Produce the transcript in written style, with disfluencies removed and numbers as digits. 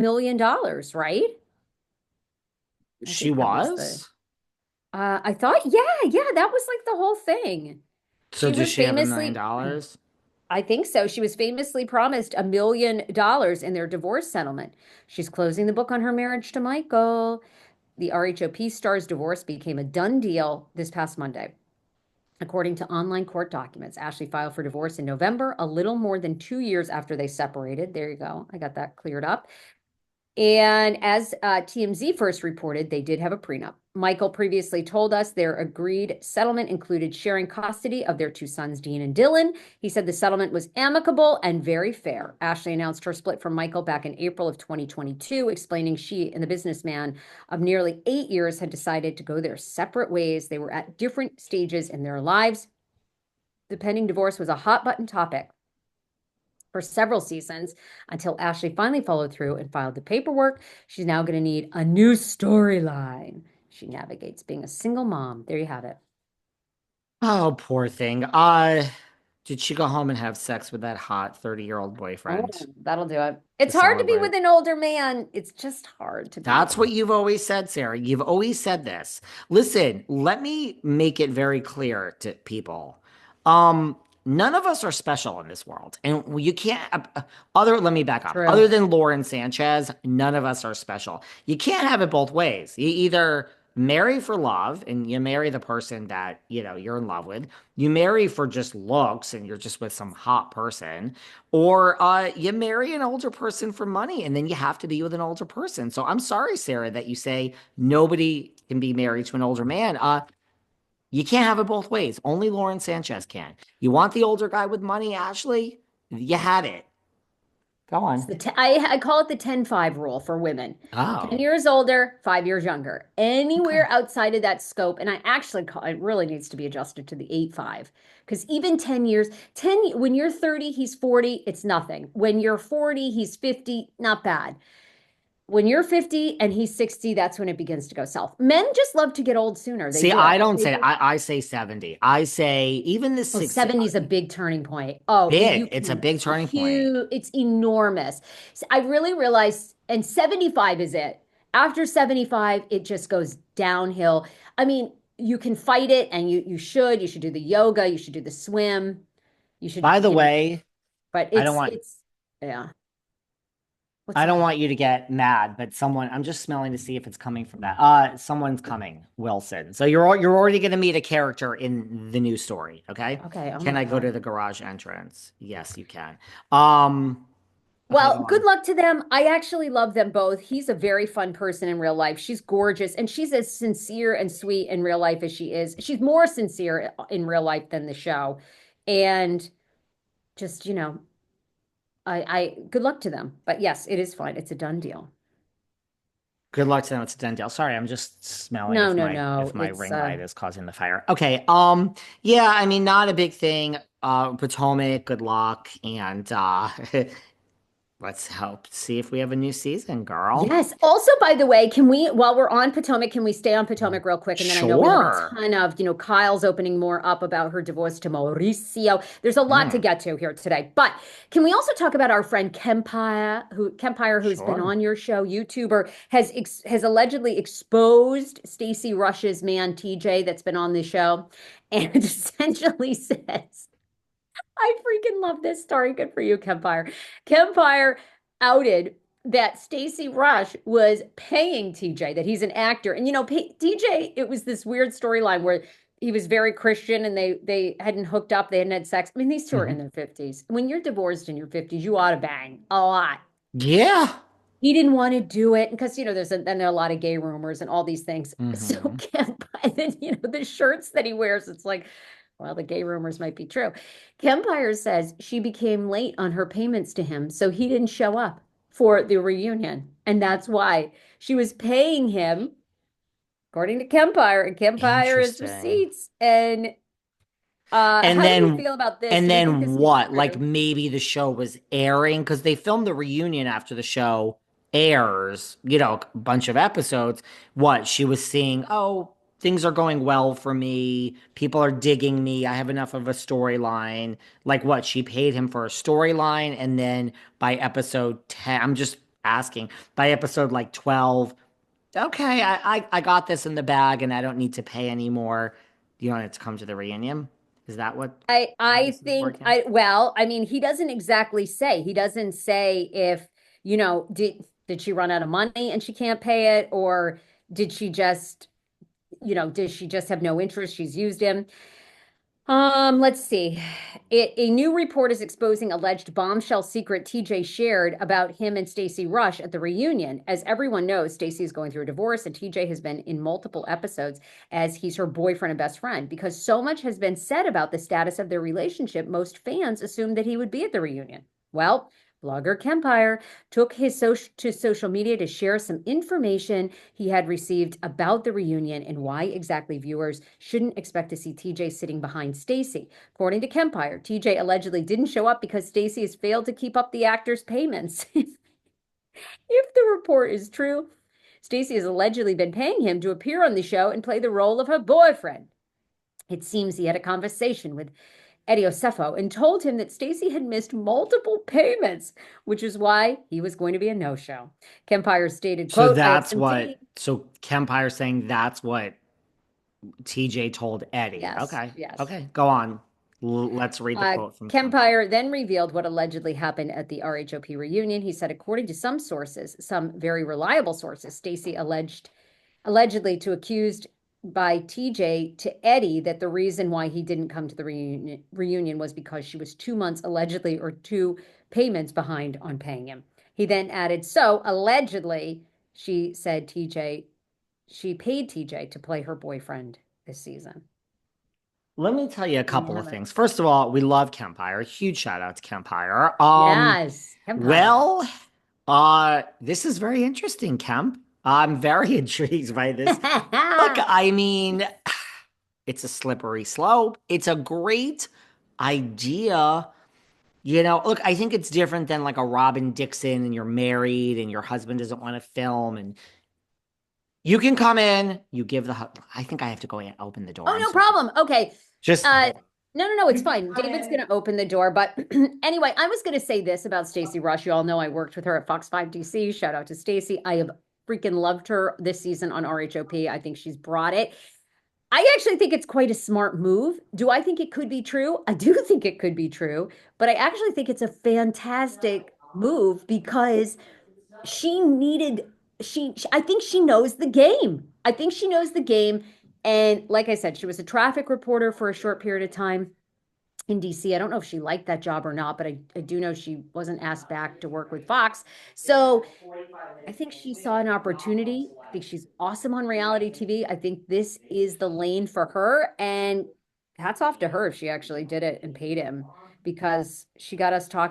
$1 million, right? I She think that was the was? I thought, yeah, that was like the whole thing. So She does was she have $1 million? famously, I think so. She was famously promised $1 million in their divorce settlement. She's closing the book on her marriage to Michael. The RHOP star's divorce became a done deal this past Monday. According to online court documents, Ashley filed for divorce in November, a little more than 2 years after they separated. There you go. I got that cleared up. And as TMZ first reported, they did have a prenup. Michael previously told us their agreed settlement included sharing custody of their two sons, Dean and Dylan. He said the settlement was amicable and very fair. Ashley announced her split from Michael back in April of 2022, explaining she and the businessman of nearly 8 years had decided to go their separate ways. They were at different stages in their lives. The pending divorce was a hot button topic for several seasons until Ashley finally followed through and filed the paperwork. She's now going to need a new storyline. She navigates being a single mom. There you have it. Oh, poor thing. Did she go home and have sex with that hot 30-year-old Oh, boyfriend that'll do it. to It's hard to be celebrate? with an older man. It's just hard to be with That's an what you've always said, Sarah. You've always said this. Listen, let me make it very clear to people. None of us are special in this world. And you can't let me back up. Other true. than Lauren Sanchez, none of us are special. You can't have it both ways. You either marry for love and you marry the person that, you're in love with. You marry for just looks and you're just with some hot person, or you marry an older person for money and then you have to be with an older person. So I'm sorry, Sarah, that you say nobody can be married to an older man. You can't have it both ways. Only Lauren Sanchez can. You want the older guy with money, Ashley? You had it. Go It's on. I call it the 10-5 rule for women. 10 Oh, years older, 5 years younger. okay. Anywhere outside of that scope, and I actually call it really needs to be adjusted to the 8-5. Because even 10 years, 10 when you're 30, he's 40, it's nothing. When you're 40, he's 50, not bad. When you're 50 and he's 60, that's when it begins to go south. Men just love to get old sooner. They See, do. I don't They say just, I say 70. I say even the oh, 60 70 is a big turning point. Oh, you big. It's a can, big turning point. huge, it's enormous. So I really realized, and 75 is it. After 75, it just goes downhill. I mean, you can fight it and you should do the yoga, you should do the swim, you should, By the way, but I don't want yeah. What's I don't that? want you to get mad, but I'm just smelling to see if it's coming from that. Someone's coming, Wilson. So you're already going to meet a character in the new story, okay? Okay. Oh Can my I go to God. the garage entrance? Yes, you can. Um, okay, Well, go good on. luck to them. I actually love them both. He's a very fun person in real life. She's gorgeous, and she's as sincere and sweet in real life as she is. She's more sincere in real life than the show. And just, I good luck to them. But yes, it is fun. It's a done deal. Good luck to them. It's a done deal. Sorry, I'm just smelling No, if no, my no. It's ring light is causing the fire. Okay. Yeah, I mean, not a big thing. Potomac, good luck, and let's hope see if we have a new season, girl. Yes. Also, by the way, while we're on Potomac, can we stay on Potomac real quick? And then I know we have a Sure. ton of, Kyle's opening more up about her divorce to Mauricio. There's a lot to Mm, get to here today. But can we also talk about our friend Kempire, who's been sure. on your show, YouTuber, has allegedly exposed Stacy Rush's man, TJ, that's been on the show, and essentially says, I freaking love this story. Good for you, Kempire. Kempire outed that Stacy Rush was paying TJ, that he's an actor. And TJ, it was this weird storyline where he was very Christian and they hadn't hooked up, they hadn't had sex. I mean, these two are in Mhm. their 50s. When you're divorced in your 50s, you ought to bang a lot. Yeah. He didn't want to do it because then there are a lot of gay rumors and all these things. So Hmm. Kemp, and then the shirts that he wears, it's like, well, the gay rumors might be true. Kempire says she became late on her payments to him, so he didn't show up for the reunion, and that's why she was paying him, according to Kempire, and Kempire has Interesting. receipts. And And how do we then feel about this? and Do we think then this is what? Like true? maybe the show was airing because they filmed the reunion after the show airs, a bunch of episodes. What? She was seeing, oh, things are going well for me. People are digging me. I have enough of a storyline. Like what? She paid him for a storyline and then by episode 10, asking by episode like 12, okay, I got this in the bag and I don't need to pay anymore. You don't have to come to the reunion. Is that how I this is think working? I mean he doesn't exactly say. He doesn't say if, did she run out of money and she can't pay it, or did she just, did she just have no interest? She's used him. Let's see. A new report is exposing alleged bombshell secret TJ shared about him and Stacy Rush at the reunion. As everyone knows, Stacy is going through a divorce, and TJ has been in multiple episodes as he's her boyfriend and best friend. Because so much has been said about the status of their relationship, most fans assumed that he would be at the reunion. Well, blogger Kempire took his social media to share some information he had received about the reunion and why exactly viewers shouldn't expect to see TJ sitting behind Stacy. According to Kempire, TJ allegedly didn't show up because Stacy has failed to keep up the actor's payments. If the report is true, Stacy has allegedly been paying him to appear on the show and play the role of her boyfriend. It seems he had a conversation with Eddie Osefo and told him that Stacy had missed multiple payments, which is why he was going to be a no-show. Kempire stated, So quote, I have that's some what, tea. so Kempire saying that's what TJ told Eddie. Yes, Okay. yes. Okay. Go on. Let's read the quote from Kempire. Kempire then revealed what allegedly happened at the RHOP reunion. He said, according to some sources, some very reliable sources, Stacy allegedly to accused by TJ to Eddie that the reason why he didn't come to the reunion was because she was 2 months allegedly or two payments behind on paying him. He then added, so allegedly, she said TJ, she paid TJ to play her boyfriend this season. Let me tell you a There you couple of have it. things. First of all, we love Kempire. Huge shout out to Kempire. Yes, Empire. Well, this is very interesting, Kemp. I'm very intrigued by this. Look, I mean, it's a slippery slope. It's a great idea. Look, I think it's different than like a Robin Dixon and you're married and your husband doesn't want to film and you can come in, you give I think I have to go and open the door. Oh, I'm no so sorry. problem. Okay. Just No, it's fine. David's going to open the door. But anyway, I was going to say this about Stacy Rush. You all know I worked with her at Fox 5 DC. Shout out to Stacy. I have freaking loved her this season on RHOP. I think she's brought it. I actually think it's quite a smart move. Do I think it could be true? I do think it could be true, but I actually think it's a fantastic move because she needed I think she knows the game. I think she knows the game. And like I said, she was a traffic reporter for a short period of time in DC. I don't know if she liked that job or not, but I do know she wasn't asked back to work with Fox. So I think she saw an opportunity. I think she's awesome on reality TV. I think this is the lane for her. And hats off to her if she actually did it and paid him because she got us talking.